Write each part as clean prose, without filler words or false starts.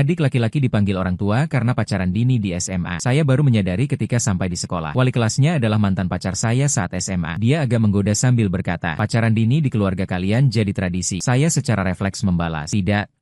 Adik laki-laki dipanggil orang tua karena pacaran dini di SMA. Saya baru menyadari ketika sampai di sekolah. Wali kelasnya adalah mantan pacar saya saat SMA. Dia agak menggoda sambil berkata, pacaran dini di keluarga kalian jadi tradisi. Saya secara refleks membalas, tidak,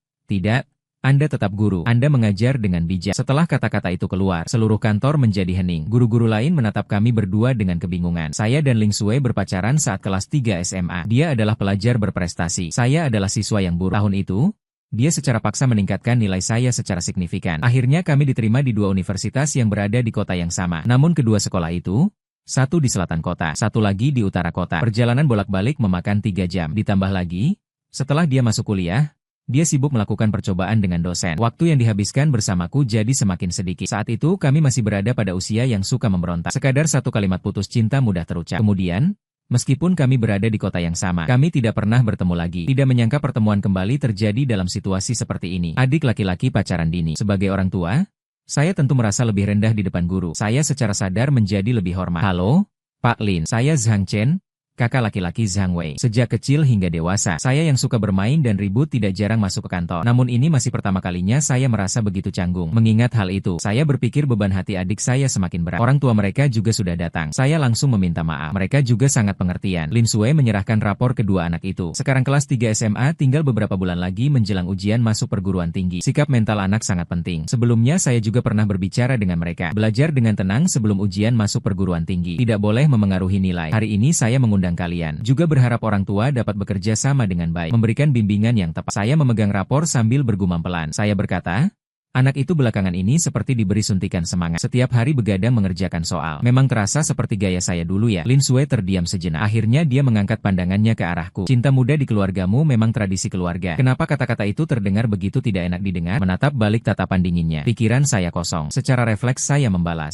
Anda tetap guru. Anda mengajar dengan bijak. Setelah kata-kata itu keluar, seluruh kantor menjadi hening. Guru-guru lain menatap kami berdua dengan kebingungan. Saya dan Ling Sui berpacaran saat kelas 3 SMA. Dia adalah pelajar berprestasi. Saya adalah siswa yang buruk. Tahun itu, dia secara paksa meningkatkan nilai saya secara signifikan. Akhirnya kami diterima di 2 universitas yang berada di kota yang sama. Namun kedua sekolah itu, satu di selatan kota, satu lagi di utara kota. Perjalanan bolak-balik memakan 3 jam. Ditambah lagi, setelah dia masuk kuliah, dia sibuk melakukan percobaan dengan dosen. Waktu yang dihabiskan bersamaku jadi semakin sedikit. Saat itu kami masih berada pada usia yang suka memberontak. Sekadar satu kalimat putus cinta mudah terucap. Kemudian, meskipun kami berada di kota yang sama, kami tidak pernah bertemu lagi. Tidak menyangka pertemuan kembali terjadi dalam situasi seperti ini. Adik laki-laki pacaran dini. Sebagai orang tua, saya tentu merasa lebih rendah di depan guru. Saya secara sadar menjadi lebih hormat. Halo, Pak Lin. Saya Zhang Chen, kakak laki-laki Zhang Wei. Sejak kecil hingga dewasa, saya yang suka bermain dan ribut tidak jarang masuk ke kantor. Namun ini masih pertama kalinya saya merasa begitu canggung. Mengingat hal itu, saya berpikir beban hati adik saya semakin berat. Orang tua mereka juga sudah datang. Saya langsung meminta maaf. Mereka juga sangat pengertian. Lin Sui menyerahkan rapor kedua anak itu. Sekarang kelas 3 SMA, tinggal beberapa bulan lagi menjelang ujian masuk perguruan tinggi. Sikap mental anak sangat penting. Sebelumnya saya juga pernah berbicara dengan mereka. Belajar dengan tenang sebelum ujian masuk perguruan tinggi. Tidak boleh memengaruhi nilai. Hari ini saya mengundang kalian. Juga berharap orang tua dapat bekerja sama dengan baik, memberikan bimbingan yang tepat. Saya memegang rapor sambil bergumam pelan. Saya berkata, anak itu belakangan ini seperti diberi suntikan semangat. Setiap hari begadang mengerjakan soal. Memang terasa seperti gaya saya dulu ya. Lin Sui terdiam sejenak. Akhirnya dia mengangkat pandangannya ke arahku. Cinta muda di keluargamu memang tradisi keluarga. Kenapa kata-kata itu terdengar begitu tidak enak didengar? Menatap balik tatapan dinginnya. Pikiran saya kosong. Secara refleks saya membalas,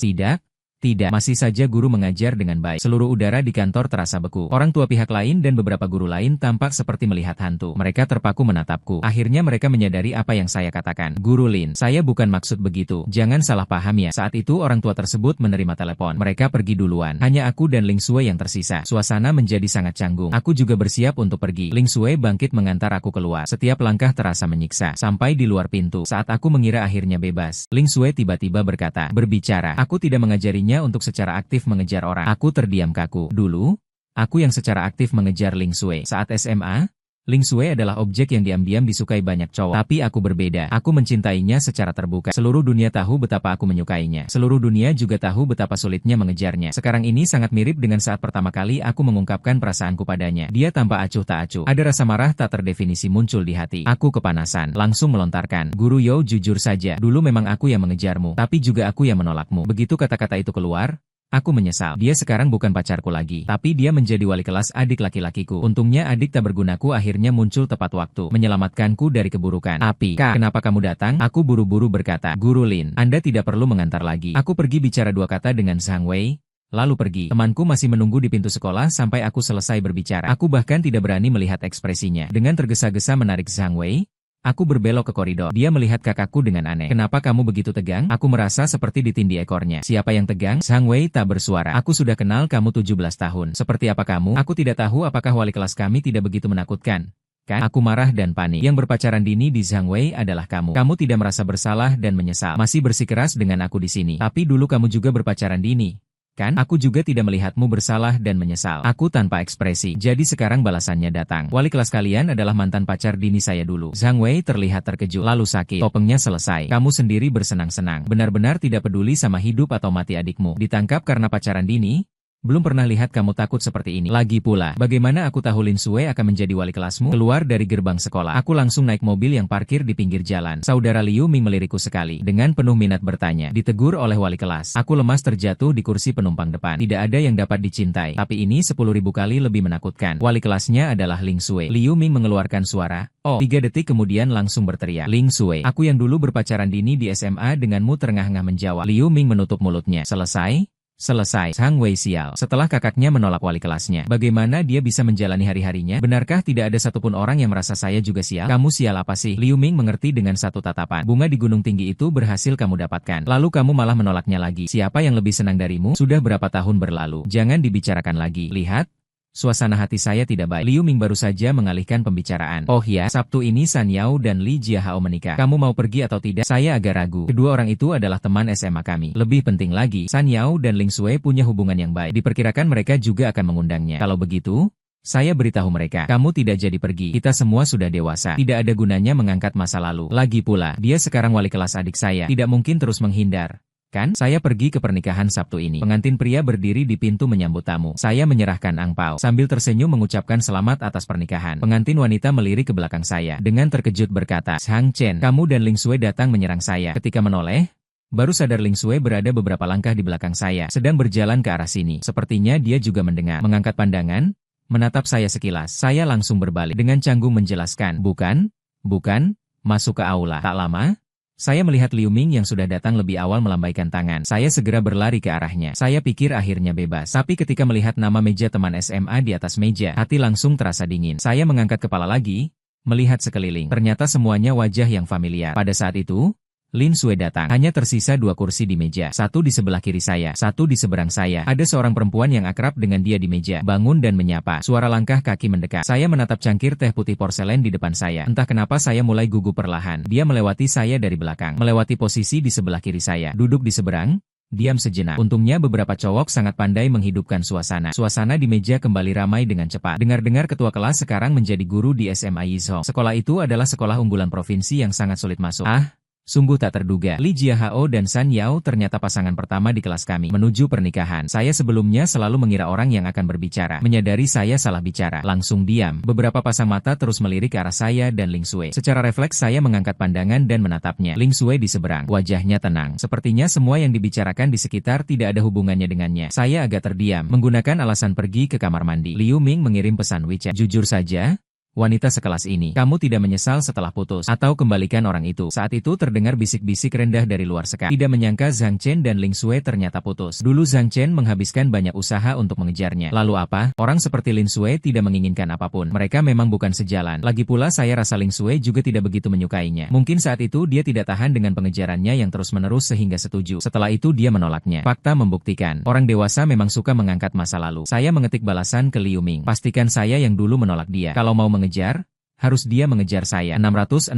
tidak, masih saja guru mengajar dengan baik. Seluruh udara di kantor terasa beku. Orang tua pihak lain dan beberapa guru lain tampak seperti melihat hantu. Mereka terpaku menatapku. Akhirnya mereka menyadari apa yang saya katakan. Guru Lin, saya bukan maksud begitu. Jangan salah paham ya. Saat itu orang tua tersebut menerima telepon. Mereka pergi duluan. Hanya aku dan Ling Sui yang tersisa. Suasana menjadi sangat canggung. Aku juga bersiap untuk pergi. Ling Sui bangkit mengantar aku keluar. Setiap langkah terasa menyiksa. Sampai di luar pintu. Saat aku mengira akhirnya bebas, Ling Sui tiba-tiba berbicara. Aku tidak mengajarinya untuk secara aktif mengejar orang. Aku terdiam kaku. Dulu, aku yang secara aktif mengejar Ling Sui. Saat SMA, Ling Sui adalah objek yang diam-diam disukai banyak cowok. Tapi aku berbeda. Aku mencintainya secara terbuka. Seluruh dunia tahu betapa aku menyukainya. Seluruh dunia juga tahu betapa sulitnya mengejarnya. Sekarang ini sangat mirip dengan saat pertama kali aku mengungkapkan perasaanku padanya. Dia tanpa acuh tak acuh. Ada rasa marah tak terdefinisi muncul di hati. Aku kepanasan. Langsung melontarkan. Guru Yo, jujur saja. Dulu memang aku yang mengejarmu. Tapi juga aku yang menolakmu. Begitu kata-kata itu keluar, aku menyesal. Dia sekarang bukan pacarku lagi. Tapi dia menjadi wali kelas adik laki-lakiku. Untungnya adik tak bergunaku akhirnya muncul tepat waktu. Menyelamatkanku dari keburukan. Api, Kak, kenapa kamu datang? Aku buru-buru berkata. Guru Lin, Anda tidak perlu mengantar lagi. Aku pergi bicara 2 kata dengan Zhang Wei, lalu pergi. Temanku masih menunggu di pintu sekolah sampai aku selesai berbicara. Aku bahkan tidak berani melihat ekspresinya. Dengan tergesa-gesa menarik Zhang Wei, aku berbelok ke koridor. Dia melihat kakakku dengan aneh. Kenapa kamu begitu tegang? Aku merasa seperti ditindih ekornya. Siapa yang tegang? Zhang Wei tak bersuara. Aku sudah kenal kamu 17 tahun. Seperti apa kamu? Aku tidak tahu apakah wali kelas kami tidak begitu menakutkan. Kan? Aku marah dan panik. Yang berpacaran dini di Zhang Wei adalah kamu. Kamu tidak merasa bersalah dan menyesal. Masih bersikeras dengan aku di sini. Tapi dulu kamu juga berpacaran dini. Kan? Aku juga tidak melihatmu bersalah dan menyesal. Aku tanpa ekspresi. Jadi sekarang balasannya datang. Wali kelas kalian adalah mantan pacar dini saya dulu. Zhang Wei terlihat terkejut. Lalu sakit. Topengnya selesai. Kamu sendiri bersenang-senang. Benar-benar tidak peduli sama hidup atau mati adikmu. Ditangkap karena pacaran dini? Belum pernah lihat kamu takut seperti ini. Lagi pula, bagaimana aku tahu Lin Sui akan menjadi wali kelasmu? Keluar dari gerbang sekolah, aku langsung naik mobil yang parkir di pinggir jalan. Saudara Liu Ming melirikku sekali. Dengan penuh minat bertanya. Ditegur oleh wali kelas. Aku lemas terjatuh di kursi penumpang depan. Tidak ada yang dapat dicintai. Tapi ini 10.000 kali lebih menakutkan. Wali kelasnya adalah Ling Sui. Liu Ming mengeluarkan suara. Oh, 3 detik kemudian langsung berteriak. Ling Sui, aku yang dulu berpacaran dini di SMA denganmu, terengah-engah menjawab. Liu Ming menutup mulutnya. Selesai? Selesai. Zhang Wei sial. Setelah kakaknya menolak wali kelasnya, bagaimana dia bisa menjalani hari-harinya? Benarkah tidak ada satupun orang yang merasa saya juga sial? Kamu sial apa sih? Liu Ming mengerti dengan satu tatapan. Bunga di gunung tinggi itu berhasil kamu dapatkan. Lalu kamu malah menolaknya lagi. Siapa yang lebih senang darimu? Sudah berapa tahun berlalu? Jangan dibicarakan lagi. Lihat. Suasana hati saya tidak baik. Liu Ming baru saja mengalihkan pembicaraan. Oh ya, Sabtu ini San Yao dan Li Jiahao menikah. Kamu mau pergi atau tidak? Saya agak ragu. Kedua orang itu adalah teman SMA kami. Lebih penting lagi, San Yao dan Ling Sui punya hubungan yang baik. Diperkirakan mereka juga akan mengundangnya. Kalau begitu, saya beritahu mereka, kamu tidak jadi pergi. Kita semua sudah dewasa. Tidak ada gunanya mengangkat masa lalu. Lagi pula, dia sekarang wali kelas adik saya. Tidak mungkin terus menghindar. Kan? Saya pergi ke pernikahan Sabtu ini. Pengantin pria berdiri di pintu menyambut tamu. Saya menyerahkan angpau. Sambil tersenyum mengucapkan selamat atas pernikahan. Pengantin wanita melirik ke belakang saya. Dengan terkejut berkata, Zhang Chen, kamu dan Ling Sui datang menyerang saya. Ketika menoleh, baru sadar Ling Sui berada beberapa langkah di belakang saya. Sedang berjalan ke arah sini. Sepertinya dia juga mendengar. Mengangkat pandangan, menatap saya sekilas. Saya langsung berbalik. Dengan canggung menjelaskan, bukan, masuk ke aula. Tak lama, saya melihat Liu Ming yang sudah datang lebih awal melambaikan tangan. Saya segera berlari ke arahnya. Saya pikir akhirnya bebas. Tapi ketika melihat nama meja teman SMA di atas meja, hati langsung terasa dingin. Saya mengangkat kepala lagi, melihat sekeliling. Ternyata semuanya wajah yang familiar. Pada saat itu, Lin Sui datang. Hanya tersisa 2 kursi di meja. Satu di sebelah kiri saya, satu di seberang saya. Ada seorang perempuan yang akrab dengan dia di meja. Bangun dan menyapa. Suara langkah kaki mendekat. Saya menatap cangkir teh putih porselen di depan saya. Entah kenapa saya mulai gugup perlahan. Dia melewati saya dari belakang. Melewati posisi di sebelah kiri saya. Duduk di seberang. Diam sejenak. Untungnya beberapa cowok sangat pandai menghidupkan suasana. Suasana di meja kembali ramai dengan cepat. Dengar-dengar ketua kelas sekarang menjadi guru di SMA Yizhou. Sekolah itu adalah sekolah unggulan provinsi yang sangat sulit masuk. Sungguh tak terduga, Li Jiahao dan San Yao ternyata pasangan pertama di kelas kami. Menuju pernikahan, saya sebelumnya selalu mengira orang yang akan berbicara. Menyadari saya salah bicara, langsung diam. Beberapa pasang mata terus melirik ke arah saya dan Ling Sui. Secara refleks saya mengangkat pandangan dan menatapnya. Ling Sui di seberang, wajahnya tenang. Sepertinya semua yang dibicarakan di sekitar tidak ada hubungannya dengannya. Saya agak terdiam, menggunakan alasan pergi ke kamar mandi. Liu Ming mengirim pesan WeChat. Jujur saja, wanita sekelas ini, kamu tidak menyesal setelah putus, atau kembalikan orang itu. Saat itu terdengar bisik-bisik rendah dari luar sekat. Tidak menyangka Zhang Chen dan Ling Sui ternyata putus. Dulu Zhang Chen menghabiskan banyak usaha untuk mengejarnya. Lalu apa? Orang seperti Lin Sui tidak menginginkan apapun. Mereka memang bukan sejalan. Lagi pula saya rasa Ling Sui juga tidak begitu menyukainya. Mungkin saat itu dia tidak tahan dengan pengejarannya yang terus-menerus sehingga setuju. Setelah itu dia menolaknya. Fakta membuktikan, orang dewasa memang suka mengangkat masa lalu. Saya mengetik balasan ke Liu Ming. Pastikan saya yang dulu menolak dia. Kalau mau mengejar, harus dia mengejar saya. 666.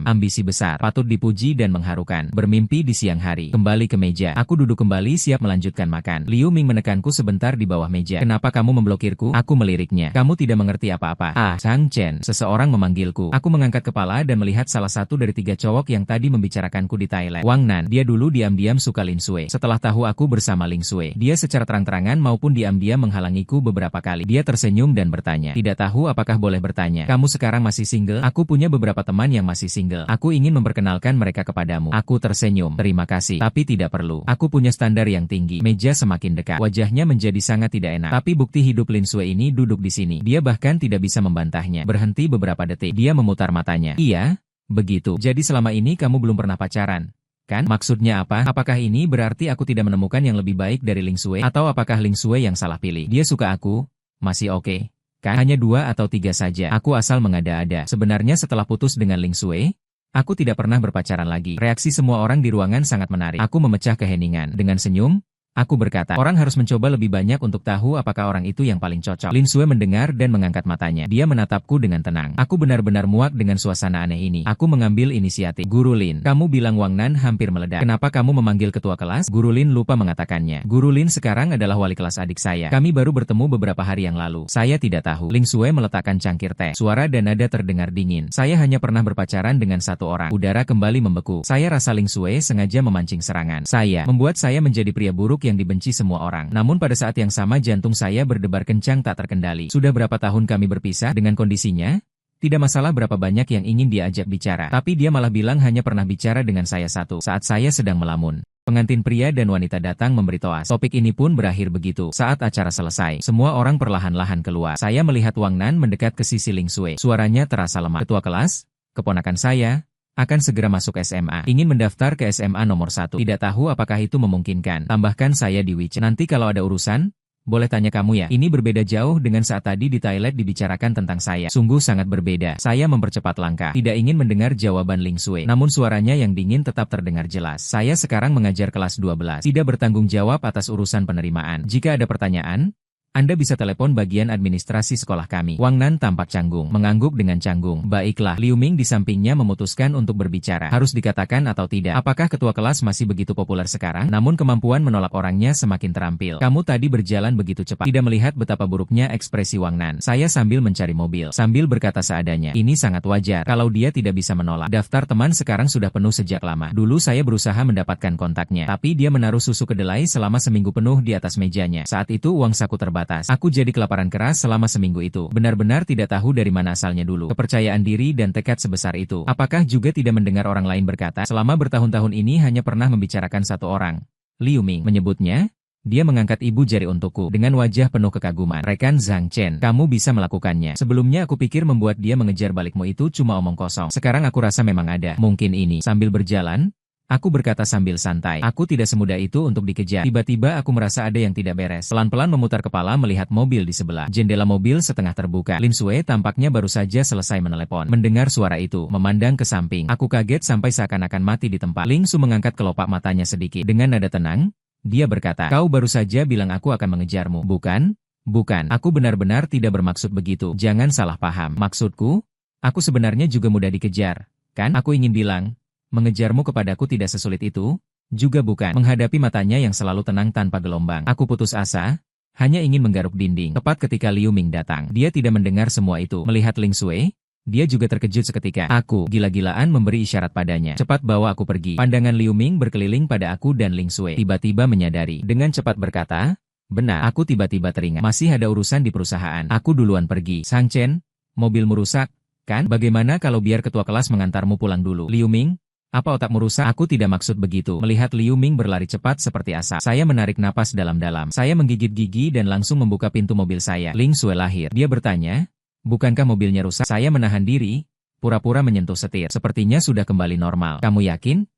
Ambisi besar, patut dipuji dan mengharukan. Bermimpi di siang hari. Kembali ke meja. Aku duduk kembali siap melanjutkan makan. Liu Ming menekanku sebentar di bawah meja. Kenapa kamu memblokirku? Aku meliriknya. Kamu tidak mengerti apa-apa. Zhang Chen. Seseorang memanggilku. Aku mengangkat kepala dan melihat salah satu dari 3 cowok yang tadi membicarakanku di toilet. Wang Nan. Dia dulu diam-diam suka Lin Sui. Setelah tahu aku bersama Ling Sui, dia secara terang-terangan maupun diam-diam menghalangiku beberapa kali. Dia tersenyum dan bertanya. Tidak tahu apakah boleh bertanya. Kamu sekarang masih single? Aku punya beberapa teman yang masih single. Aku ingin memperkenalkan mereka kepadamu. Aku tersenyum. Terima kasih. Tapi tidak perlu. Aku punya standar yang tinggi. Meja semakin dekat. Wajahnya menjadi sangat tidak enak. Tapi bukti hidup Lin Sui ini duduk di sini. Dia bahkan tidak bisa membantahnya. Berhenti beberapa detik. Dia memutar matanya. Iya, begitu. Jadi selama ini kamu belum pernah pacaran, kan? Maksudnya apa? Apakah ini berarti aku tidak menemukan yang lebih baik dari Ling Sui? Atau apakah Ling Sui yang salah pilih? Dia suka aku? Masih oke. Kan? Hanya 2 atau 3 saja. Aku asal mengada-ada. Sebenarnya setelah putus dengan Ling Sui, aku tidak pernah berpacaran lagi. Reaksi semua orang di ruangan sangat menarik. Aku memecah keheningan. Dengan senyum, aku berkata, orang harus mencoba lebih banyak untuk tahu apakah orang itu yang paling cocok. Lin Sui mendengar dan mengangkat matanya. Dia menatapku dengan tenang. Aku benar-benar muak dengan suasana aneh ini. Aku mengambil inisiatif. Guru Lin, kamu bilang Wang Nan hampir meledak. Kenapa kamu memanggil ketua kelas? Guru Lin lupa mengatakannya. Guru Lin sekarang adalah wali kelas adik saya. Kami baru bertemu beberapa hari yang lalu. Saya tidak tahu. Ling Sui meletakkan cangkir teh. Suara dan nada terdengar dingin. Saya hanya pernah berpacaran dengan 1 orang. Udara kembali membeku. Saya rasa Ling Sui sengaja memancing serangan. Membuat saya menjadi pria buruk yang dibenci semua orang. Namun pada saat yang sama jantung saya berdebar kencang tak terkendali. Sudah berapa tahun kami berpisah dengan kondisinya? Tidak masalah berapa banyak yang ingin diajak bicara. Tapi dia malah bilang hanya pernah bicara dengan saya satu saat saya sedang melamun. Pengantin pria dan wanita datang memberi toas. Topik ini pun berakhir begitu. Saat acara selesai, semua orang perlahan-lahan keluar. Saya melihat Wang Nan mendekat ke sisi Ling Sui. Suaranya terasa lemah. Ketua kelas, keponakan saya akan segera masuk SMA. Ingin mendaftar ke SMA nomor 1. Tidak tahu apakah itu memungkinkan. Tambahkan saya di WeChat. Nanti kalau ada urusan, boleh tanya kamu ya. Ini berbeda jauh dengan saat tadi di toilet dibicarakan tentang saya. Sungguh sangat berbeda. Saya mempercepat langkah. Tidak ingin mendengar jawaban Ling Sui. Namun suaranya yang dingin tetap terdengar jelas. Saya sekarang mengajar kelas 12. Tidak bertanggung jawab atas urusan penerimaan. Jika ada pertanyaan, Anda bisa telepon bagian administrasi sekolah kami. Wang Nan tampak canggung, mengangguk dengan canggung. Baiklah, Liu Ming di sampingnya memutuskan untuk berbicara. Harus dikatakan atau tidak, apakah ketua kelas masih begitu populer sekarang? Namun kemampuan menolak orangnya semakin terampil. Kamu tadi berjalan begitu cepat. Tidak melihat betapa buruknya ekspresi Wang Nan. Saya sambil mencari mobil, sambil berkata seadanya. Ini sangat wajar kalau dia tidak bisa menolak. Daftar teman sekarang sudah penuh sejak lama. Dulu saya berusaha mendapatkan kontaknya, tapi dia menaruh susu kedelai selama seminggu penuh di atas mejanya. Saat itu uang saku terbatas. Aku jadi kelaparan keras selama seminggu itu. Benar-benar tidak tahu dari mana asalnya dulu. Kepercayaan diri dan tekad sebesar itu. Apakah juga tidak mendengar orang lain berkata, selama bertahun-tahun ini hanya pernah membicarakan satu orang. Liu Ming menyebutnya. Dia mengangkat ibu jari untukku dengan wajah penuh kekaguman. Rekan Zhang Chen, kamu bisa melakukannya. Sebelumnya aku pikir membuat dia mengejar balikmu itu cuma omong kosong. Sekarang aku rasa memang ada. Mungkin ini. Sambil berjalan, aku berkata sambil santai. Aku tidak semudah itu untuk dikejar. Tiba-tiba aku merasa ada yang tidak beres. Pelan-pelan memutar kepala melihat mobil di sebelah. Jendela mobil setengah terbuka. Lin Sui tampaknya baru saja selesai menelepon. Mendengar suara itu, memandang ke samping. Aku kaget sampai seakan-akan mati di tempat. Ling Su mengangkat kelopak matanya sedikit. Dengan nada tenang, dia berkata, kau baru saja bilang aku akan mengejarmu, bukan? Bukan, aku benar-benar tidak bermaksud begitu. Jangan salah paham. Maksudku, aku sebenarnya juga mudah dikejar. Kan? Aku ingin bilang, mengejarmu kepadaku tidak sesulit itu? Juga bukan. Menghadapi matanya yang selalu tenang tanpa gelombang. Aku putus asa, hanya ingin menggaruk dinding. Tepat ketika Liu Ming datang. Dia tidak mendengar semua itu. Melihat Ling Sui, dia juga terkejut seketika. Aku, gila-gilaan memberi isyarat padanya. Cepat bawa aku pergi. Pandangan Liu Ming berkeliling pada aku dan Ling Sui. Tiba-tiba menyadari. Dengan cepat berkata, benar. Aku tiba-tiba teringat. Masih ada urusan di perusahaan. Aku duluan pergi. Zhang Chen, mobilmu rusak, kan? Bagaimana kalau biar ketua kelas mengantarmu pulang dulu? Liu Ming, apa otakmu rusak? Aku tidak maksud begitu. Melihat Liu Ming berlari cepat seperti asap. Saya menarik napas dalam-dalam. Saya menggigit gigi dan langsung membuka pintu mobil saya. Ling Sui lahir. Dia bertanya, bukankah mobilnya rusak? Saya menahan diri, pura-pura menyentuh setir. Sepertinya sudah kembali normal. Kamu yakin?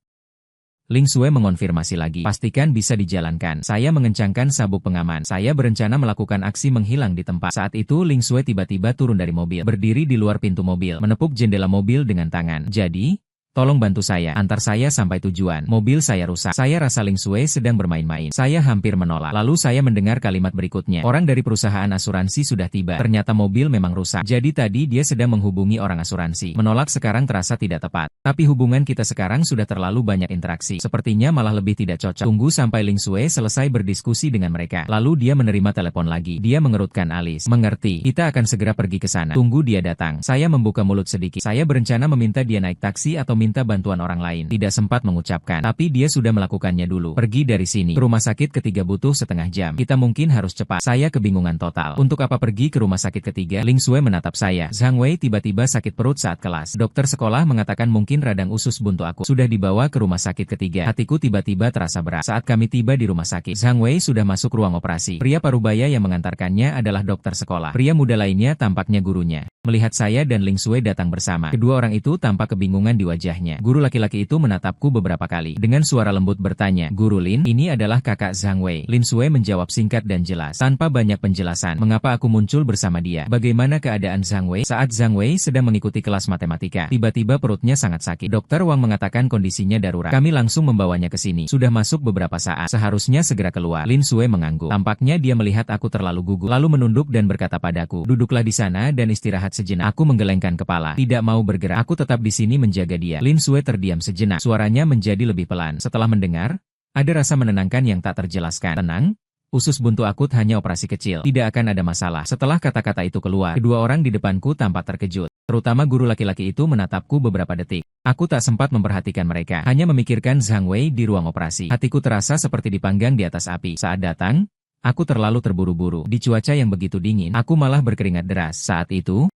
Ling Sui mengonfirmasi lagi. Pastikan bisa dijalankan. Saya mengencangkan sabuk pengaman. Saya berencana melakukan aksi menghilang di tempat. Saat itu Ling Sui tiba-tiba turun dari mobil. Berdiri di luar pintu mobil. Menepuk jendela mobil dengan tangan. Jadi, tolong bantu saya, antar saya sampai tujuan. Mobil saya rusak. Saya rasa Ling Sui sedang bermain-main. Saya hampir menolak. Lalu saya mendengar kalimat berikutnya. Orang dari perusahaan asuransi sudah tiba. Ternyata mobil memang rusak. Jadi tadi dia sedang menghubungi orang asuransi. Menolak sekarang terasa tidak tepat. Tapi hubungan kita sekarang sudah terlalu banyak interaksi. Sepertinya malah lebih tidak cocok. Tunggu sampai Ling Sui selesai berdiskusi dengan mereka. Lalu dia menerima telepon lagi. Dia mengerutkan alis. Mengerti. Kita akan segera pergi ke sana. Tunggu dia datang. Saya membuka mulut sedikit. Saya berencana meminta dia naik taksi atau minta bantuan orang lain. Tidak sempat mengucapkan, tapi dia sudah melakukannya dulu. Pergi dari sini. Ke rumah sakit ketiga butuh setengah jam. Kita mungkin harus cepat. Saya kebingungan total. Untuk apa pergi ke rumah sakit ketiga? Ling Sui menatap saya. Zhang Wei tiba-tiba sakit perut saat kelas. Dokter sekolah mengatakan mungkin radang usus buntu aku. Sudah dibawa ke rumah sakit ketiga. Hatiku tiba-tiba terasa berat. Saat kami tiba di rumah sakit, Zhang Wei sudah masuk ruang operasi. Pria parubaya yang mengantarkannya adalah dokter sekolah. Pria muda lainnya tampaknya gurunya. Melihat saya dan Ling Sui datang bersama, kedua orang itu tampak kebingungan di wajahnya. Guru laki-laki itu menatapku beberapa kali. Dengan suara lembut bertanya, Guru Lin, ini adalah kakak Zhang Wei. Lin Sui menjawab singkat dan jelas. Tanpa banyak penjelasan, mengapa aku muncul bersama dia. Bagaimana keadaan Zhang Wei? Saat Zhang Wei sedang mengikuti kelas matematika, tiba-tiba perutnya sangat sakit. Dokter Wang mengatakan kondisinya darurat. Kami langsung membawanya ke sini. Sudah masuk beberapa saat. Seharusnya segera keluar. Lin Sui mengangguk. Tampaknya dia melihat aku terlalu gugup. Lalu menunduk dan berkata padaku, duduklah di sana dan istirahat sejenak. Aku menggelengkan kepala. Tidak mau bergerak. Aku tetap di sini menjaga dia. Lin Sui terdiam sejenak. Suaranya menjadi lebih pelan. Setelah mendengar, ada rasa menenangkan yang tak terjelaskan. Tenang, usus buntu akut hanya operasi kecil. Tidak akan ada masalah. Setelah kata-kata itu keluar, kedua orang di depanku tampak terkejut. Terutama guru laki-laki itu menatapku beberapa detik. Aku tak sempat memperhatikan mereka. Hanya memikirkan Zhang Wei di ruang operasi. Hatiku terasa seperti dipanggang di atas api. Saat datang, aku terlalu terburu-buru. Di cuaca yang begitu dingin, aku malah berkeringat deras. Saat itu,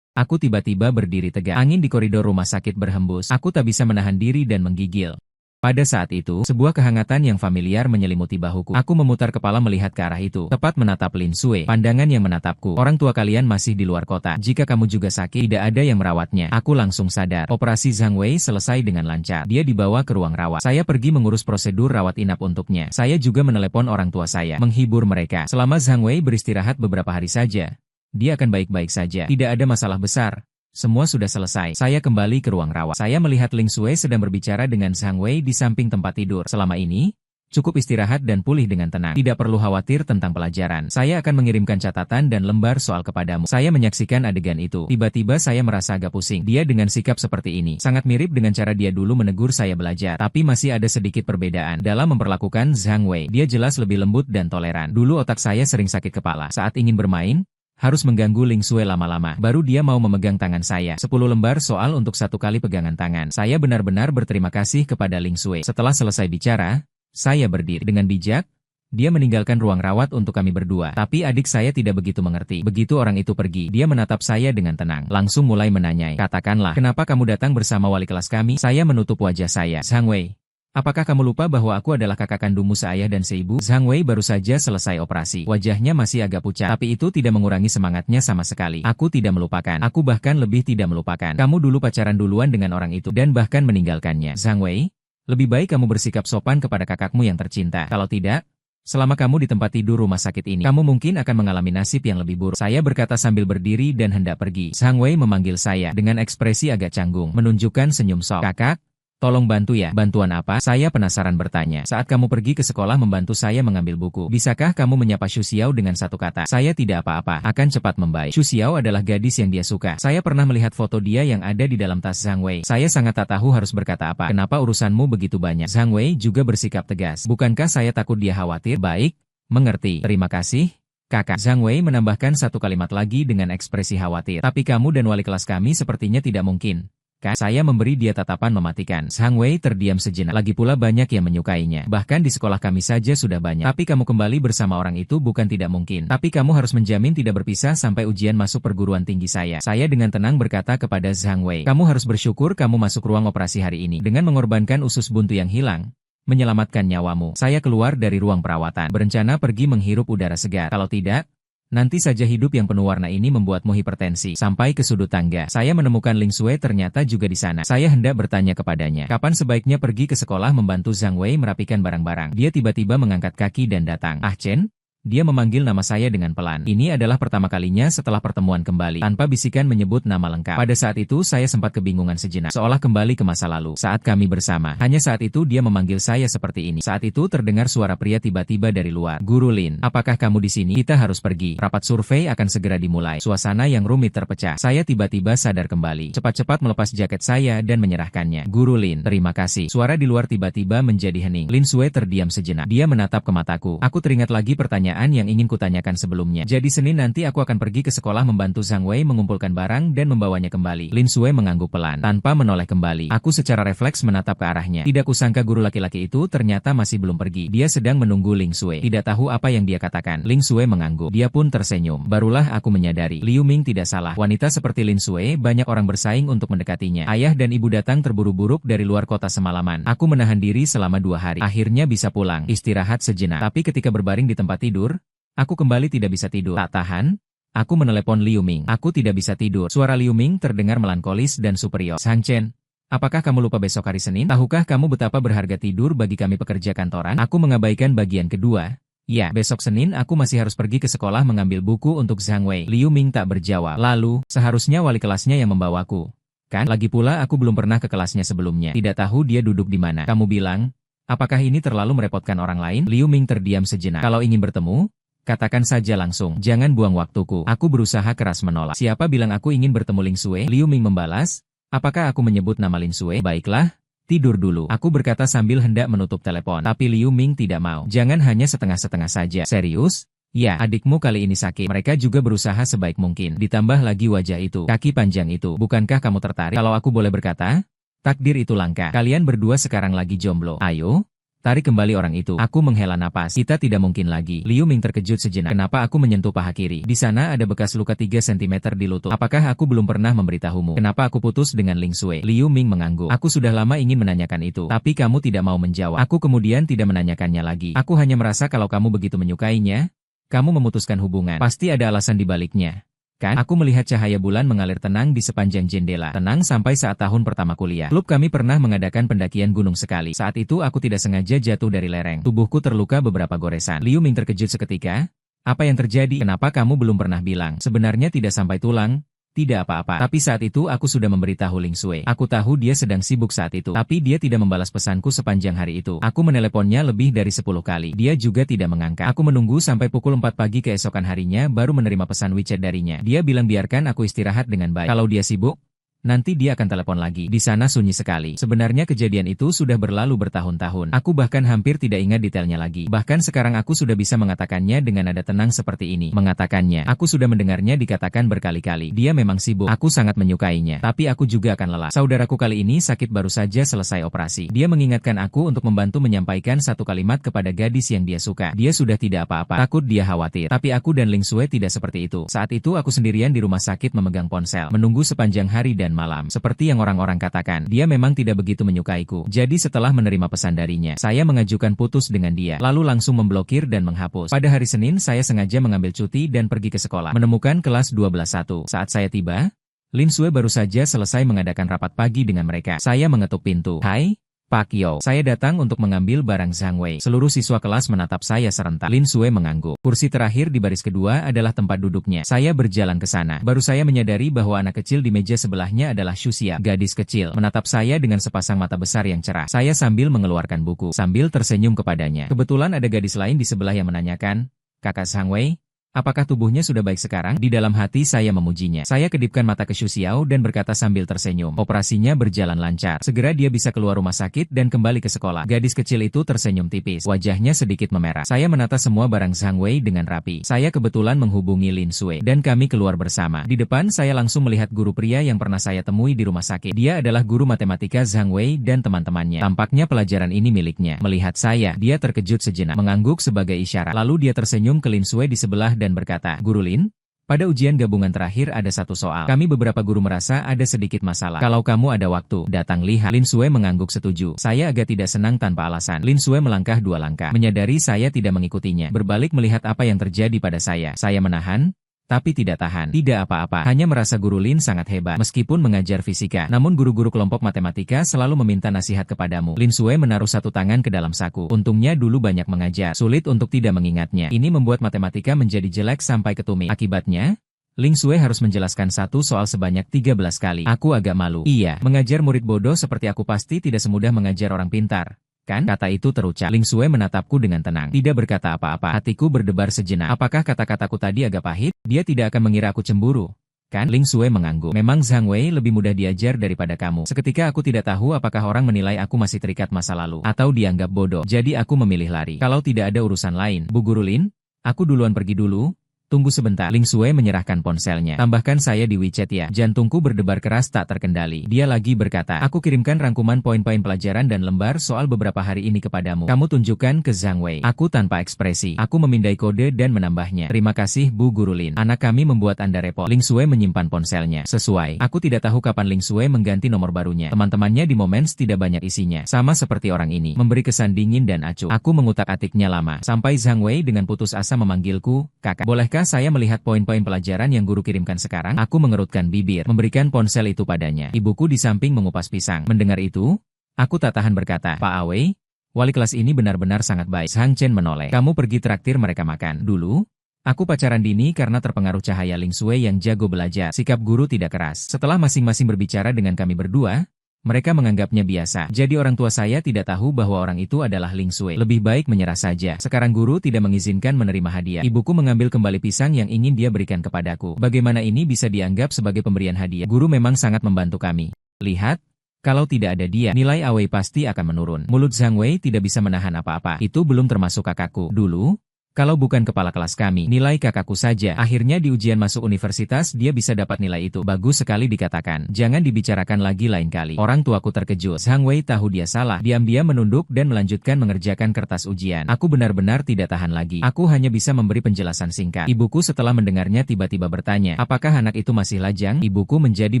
aku tiba-tiba berdiri tegak. Angin di koridor rumah sakit berhembus. Aku tak bisa menahan diri dan menggigil. Pada saat itu, sebuah kehangatan yang familiar menyelimuti bahuku. Aku memutar kepala melihat ke arah itu. Tepat menatap Lin Sui. Pandangan yang menatapku. Orang tua kalian masih di luar kota. Jika kamu juga sakit, tidak ada yang merawatnya. Aku langsung sadar. Operasi Zhang Wei selesai dengan lancar. Dia dibawa ke ruang rawat. Saya pergi mengurus prosedur rawat inap untuknya. Saya juga menelepon orang tua saya. Menghibur mereka. Selama Zhang Wei beristirahat beberapa hari saja, dia akan baik-baik saja. Tidak ada masalah besar. Semua sudah selesai. Saya kembali ke ruang rawat. Saya melihat Ling Sui sedang berbicara dengan Zhang Wei di samping tempat tidur. Selama ini, Cukup istirahat dan pulih dengan tenang. Tidak perlu khawatir tentang pelajaran. Saya akan mengirimkan catatan dan lembar soal kepadamu. Saya menyaksikan adegan itu. Tiba-tiba saya merasa agak pusing. Dia dengan sikap seperti ini. Sangat mirip dengan cara dia dulu menegur saya belajar. Tapi masih ada sedikit perbedaan dalam memperlakukan Zhang Wei. Dia jelas lebih lembut dan toleran. Dulu otak saya sering sakit kepala. Saat ingin bermain, harus mengganggu Ling Xue lama-lama. Baru dia mau memegang tangan saya. 10 lembar soal untuk 1 kali pegangan tangan. Saya benar-benar berterima kasih kepada Ling Xue. Setelah selesai bicara, saya berdiri. Dengan bijak, dia meninggalkan ruang rawat untuk kami berdua. Tapi adik saya tidak begitu mengerti. Begitu orang itu pergi, dia menatap saya dengan tenang. Langsung mulai menanyai. Katakanlah, kenapa kamu datang bersama wali kelas kami? Saya menutup wajah saya. Zhang Wei, apakah kamu lupa bahwa aku adalah kakak kandungmu seayah dan seibu? Zhang Wei baru saja selesai operasi. Wajahnya masih agak pucat, tapi itu tidak mengurangi semangatnya sama sekali. Aku tidak melupakan. Aku bahkan lebih tidak melupakan. Kamu dulu pacaran duluan dengan orang itu, dan bahkan meninggalkannya. Zhang Wei, lebih baik kamu bersikap sopan kepada kakakmu yang tercinta. Kalau tidak, selama kamu di tempat tidur rumah sakit ini, kamu mungkin akan mengalami nasib yang lebih buruk. Saya berkata sambil berdiri dan hendak pergi. Zhang Wei memanggil saya dengan ekspresi agak canggung, menunjukkan senyum sok. Kakak, tolong bantu ya. Bantuan apa? Saya penasaran bertanya. Saat kamu pergi ke sekolah membantu saya mengambil buku, bisakah kamu menyapa Xu Xiao dengan satu kata? Saya tidak apa-apa, akan cepat membaik. Xu Xiao adalah gadis yang dia suka. Saya pernah melihat foto dia yang ada di dalam tas Zhang Wei. Saya sangat tak tahu harus berkata apa. Kenapa urusanmu begitu banyak? Zhang Wei juga bersikap tegas. Bukankah saya takut dia khawatir? Baik, mengerti. Terima kasih, kakak. Zhang Wei menambahkan satu kalimat lagi dengan ekspresi khawatir. Tapi kamu dan wali kelas kami sepertinya tidak mungkin. Saya memberi dia tatapan mematikan. Zhang Wei terdiam sejenak. Lagi pula banyak yang menyukainya. Bahkan di sekolah kami saja sudah banyak. Tapi kamu kembali bersama orang itu bukan tidak mungkin. Tapi kamu harus menjamin tidak berpisah sampai ujian masuk perguruan tinggi saya. Saya dengan tenang berkata kepada Zhang Wei. Kamu harus bersyukur kamu masuk ruang operasi hari ini. Dengan mengorbankan usus buntu yang hilang, menyelamatkan nyawamu. Saya keluar dari ruang perawatan. Berencana pergi menghirup udara segar. Kalau tidak, nanti saja hidup yang penuh warna ini membuatmu hipertensi. Sampai ke sudut tangga, saya menemukan Ling Xue ternyata juga di sana. Saya hendak bertanya kepadanya, kapan sebaiknya pergi ke sekolah membantu Zhang Wei merapikan barang-barang. Dia tiba-tiba mengangkat kaki dan datang. Ah Chen? Dia memanggil nama saya dengan pelan. Ini adalah pertama kalinya setelah pertemuan kembali. Tanpa bisikan menyebut nama lengkap. Pada saat itu saya sempat kebingungan sejenak. Seolah kembali ke masa lalu. Saat kami bersama. Hanya saat itu dia memanggil saya seperti ini. Saat itu terdengar suara pria tiba-tiba dari luar. Guru Lin, apakah kamu di sini? Kita harus pergi. Rapat survei akan segera dimulai. Suasana yang rumit terpecah. Saya tiba-tiba sadar kembali. Cepat-cepat melepas jaket saya dan menyerahkannya. Guru Lin, terima kasih. Suara di luar tiba-tiba menjadi hening. Lin Xue terdiam sejenak. Dia menatap ke mataku. Aku teringat lagi pertanyaan yang ingin kutanyakan sebelumnya. Jadi Senin nanti aku akan pergi ke sekolah membantu Zhang Wei mengumpulkan barang dan membawanya kembali. Lin Xue mengangguk pelan, tanpa menoleh kembali. Aku secara refleks menatap ke arahnya. Tidak kusangka guru laki-laki itu ternyata masih belum pergi. Dia sedang menunggu Ling Xue. Tidak tahu apa yang dia katakan. Ling Xue mengangguk. Dia pun tersenyum. Barulah aku menyadari. Liu Ming tidak salah. Wanita seperti Lin Xue banyak orang bersaing untuk mendekatinya. Ayah dan ibu datang terburu-buru dari luar kota semalaman. Aku menahan diri selama 2 hari. Akhirnya bisa pulang. Istirahat sejenak. Tapi ketika berbaring di tempat tidur, aku kembali tidak bisa tidur. Tak tahan, aku menelepon Liu Ming. Aku tidak bisa tidur. Suara Liu Ming terdengar melankolis dan superior. Sang Chen, apakah kamu lupa besok hari Senin? Tahukah kamu betapa berharga tidur bagi kami pekerja kantoran? Aku mengabaikan bagian kedua. Ya, besok Senin aku masih harus pergi ke sekolah mengambil buku untuk Zhang Wei. Liu Ming tak berjawab. Lalu, seharusnya wali kelasnya yang membawaku. Kan? Lagi pula aku belum pernah ke kelasnya sebelumnya. Tidak tahu dia duduk di mana. Kamu bilang, apakah ini terlalu merepotkan orang lain? Liu Ming terdiam sejenak. Kalau ingin bertemu, katakan saja langsung. Jangan buang waktuku. Aku berusaha keras menolak. Siapa bilang aku ingin bertemu Ling Xue? Liu Ming membalas. Apakah aku menyebut nama Ling Xue? Baiklah, tidur dulu. Aku berkata sambil hendak menutup telepon. Tapi Liu Ming tidak mau. Jangan hanya setengah-setengah saja. Serius? Ya, adikmu kali ini sakit. Mereka juga berusaha sebaik mungkin. Ditambah lagi wajah itu, kaki panjang itu. Bukankah kamu tertarik? Kalau aku boleh berkata, takdir itu langka. Kalian berdua sekarang lagi jomblo. Ayo, tarik kembali orang itu. Aku menghela napas. Kita tidak mungkin lagi. Liu Ming terkejut sejenak. Kenapa aku menyentuh paha kiri? Di sana ada bekas luka 3 cm di lutut. Apakah aku belum pernah memberitahumu? Kenapa aku putus dengan Ling Xue? Liu Ming mengangguk. Aku sudah lama ingin menanyakan itu. Tapi kamu tidak mau menjawab. Aku kemudian tidak menanyakannya lagi. Aku hanya merasa kalau kamu begitu menyukainya, kamu memutuskan hubungan. Pasti ada alasan di baliknya. Kan? Aku melihat cahaya bulan mengalir tenang di sepanjang jendela. Tenang sampai saat tahun pertama kuliah. Klub kami pernah mengadakan pendakian gunung sekali. Saat itu aku tidak sengaja jatuh dari lereng. Tubuhku terluka beberapa goresan. Liu Ming terkejut seketika. Apa yang terjadi? Kenapa kamu belum pernah bilang? Sebenarnya tidak sampai tulang, Tidak apa-apa. Tapi saat itu aku sudah memberitahu Ling Sui. Aku tahu dia sedang sibuk saat itu. Tapi dia tidak membalas pesanku sepanjang hari itu. Aku meneleponnya lebih dari 10 kali. Dia juga tidak mengangkat. Aku menunggu sampai pukul 4 pagi keesokan harinya baru menerima pesan WeChat darinya. Dia bilang biarkan aku istirahat dengan baik. Kalau dia sibuk, nanti dia akan telepon lagi. Di sana sunyi sekali. Sebenarnya kejadian itu sudah berlalu bertahun-tahun. Aku bahkan hampir tidak ingat detailnya lagi. Bahkan sekarang aku sudah bisa mengatakannya dengan nada tenang seperti ini. Mengatakannya. Aku sudah mendengarnya dikatakan berkali-kali. Dia memang sibuk. Aku sangat menyukainya. Tapi aku juga akan lelah. Saudaraku kali ini sakit baru saja selesai operasi. Dia mengingatkan aku untuk membantu menyampaikan satu kalimat kepada gadis yang dia suka. Dia sudah tidak apa-apa. Takut dia khawatir. Tapi aku dan Ling Sui tidak seperti itu. Saat itu aku sendirian di rumah sakit memegang ponsel. Menunggu sepanjang hari dan malam. Seperti yang orang-orang katakan, dia memang tidak begitu menyukaiku. Jadi setelah menerima pesan darinya, saya mengajukan putus dengan dia, lalu langsung memblokir dan menghapus. Pada hari Senin saya sengaja mengambil cuti dan pergi ke sekolah, menemukan kelas 12-1. Saat saya tiba, Lin Sui baru saja selesai mengadakan rapat pagi dengan mereka. Saya mengetuk pintu. Hai, Pak Yo. Saya datang untuk mengambil barang Zhang Wei. Seluruh siswa kelas menatap saya serentak. Lin Sui mengangguk. Kursi terakhir di baris kedua adalah tempat duduknya. Saya berjalan ke sana. Baru saya menyadari bahwa anak kecil di meja sebelahnya adalah Shuxia. Gadis kecil menatap saya dengan sepasang mata besar yang cerah. Saya sambil mengeluarkan buku, sambil tersenyum kepadanya. Kebetulan ada gadis lain di sebelah yang menanyakan, "Kakak Zhang Wei, apakah tubuhnya sudah baik sekarang?" Di dalam hati saya memujinya. Saya kedipkan mata ke Xu Xiao dan berkata sambil tersenyum. Operasinya berjalan lancar. Segera dia bisa keluar rumah sakit dan kembali ke sekolah. Gadis kecil itu tersenyum tipis. Wajahnya sedikit memerah. Saya menata semua barang Zhang Wei dengan rapi. Saya kebetulan menghubungi Lin Sui dan kami keluar bersama. Di depan saya langsung melihat guru pria yang pernah saya temui di rumah sakit. Dia adalah guru matematika Zhang Wei dan teman-temannya. Tampaknya pelajaran ini miliknya. Melihat saya, dia terkejut sejenak, mengangguk sebagai isyarat. Lalu dia tersenyum ke Lin Sui di sebelah dan berkata, "Guru Lin, pada ujian gabungan terakhir ada satu soal. Kami beberapa guru merasa ada sedikit masalah. Kalau kamu ada waktu, datang lihat." Lin Sui mengangguk setuju. Saya agak tidak senang tanpa alasan. Lin Sui melangkah 2 langkah. Menyadari saya tidak mengikutinya. Berbalik melihat apa yang terjadi pada saya. Saya menahan, tapi tidak tahan. Tidak apa-apa, hanya merasa guru Lin sangat hebat. Meskipun mengajar fisika, namun guru-guru kelompok matematika selalu meminta nasihat kepadamu. Lin Sui menaruh satu tangan ke dalam saku. Untungnya dulu banyak mengajar. Sulit untuk tidak mengingatnya. Ini membuat matematika menjadi jelek sampai ke tumit. Akibatnya, Ling Sui harus menjelaskan satu soal sebanyak 13 kali. Aku agak malu. Iya, mengajar murid bodoh seperti aku pasti tidak semudah mengajar orang pintar. Kan? Kata itu terucap. Ling Sui menatapku dengan tenang. Tidak berkata apa-apa. Hatiku berdebar sejenak. Apakah kata-kataku tadi agak pahit? Dia tidak akan mengira aku cemburu. Kan? Ling Sui mengangguk. Memang Zhang Wei lebih mudah diajar daripada kamu. Seketika aku tidak tahu apakah orang menilai aku masih terikat masa lalu, atau dianggap bodoh. Jadi aku memilih lari. Kalau tidak ada urusan lain, Bu Guru Lin, aku duluan pergi dulu. Tunggu sebentar. Ling Sui menyerahkan ponselnya. Tambahkan saya di WeChat ya. Jantungku berdebar keras tak terkendali. Dia lagi berkata, aku kirimkan rangkuman poin-poin pelajaran dan lembar soal beberapa hari ini kepadamu. Kamu tunjukkan ke Zhang Wei. Aku tanpa ekspresi. Aku memindai kode dan menambahnya. Terima kasih Bu Guru Lin. Anak kami membuat Anda repot. Ling Sui menyimpan ponselnya. Sesuai. Aku tidak tahu kapan Ling Sui mengganti nomor barunya. Teman-temannya di Moments tidak banyak isinya. Sama seperti orang ini. Memberi kesan dingin dan acuh. Aku mengutak-atiknya lama. Sampai Zhang Wei dengan putus asa memanggilku, kakak. Bolehkah saya melihat poin-poin pelajaran yang guru kirimkan sekarang? Aku mengerutkan bibir, memberikan ponsel itu padanya. Ibuku di samping mengupas pisang. Mendengar itu, aku tak tahan berkata, Pak Awei, wali kelas ini benar-benar sangat baik. Hang Chen menoleh. Kamu pergi traktir mereka makan. Dulu, aku pacaran dini karena terpengaruh cahaya Ling Sui yang jago belajar. Sikap guru tidak keras. Setelah masing-masing berbicara dengan kami berdua, mereka menganggapnya biasa. Jadi orang tua saya tidak tahu bahwa orang itu adalah Ling Sui. Lebih baik menyerah saja. Sekarang guru tidak mengizinkan menerima hadiah. Ibuku mengambil kembali pisang yang ingin dia berikan kepadaku. Bagaimana ini bisa dianggap sebagai pemberian hadiah? Guru memang sangat membantu kami. Lihat, kalau tidak ada dia, nilai Awei pasti akan menurun. Mulut Zhang Wei tidak bisa menahan apa-apa. Itu belum termasuk kakakku. Dulu, kalau bukan kepala kelas kami, nilai kakakku saja. Akhirnya di ujian masuk universitas dia bisa dapat nilai itu. Bagus sekali dikatakan. Jangan dibicarakan lagi lain kali. Orang tuaku terkejut. Zhang Wei tahu dia salah. Diam-diam menunduk dan melanjutkan mengerjakan kertas ujian. Aku benar-benar tidak tahan lagi. Aku hanya bisa memberi penjelasan singkat. Ibuku setelah mendengarnya tiba-tiba bertanya, apakah anak itu masih lajang? Ibuku menjadi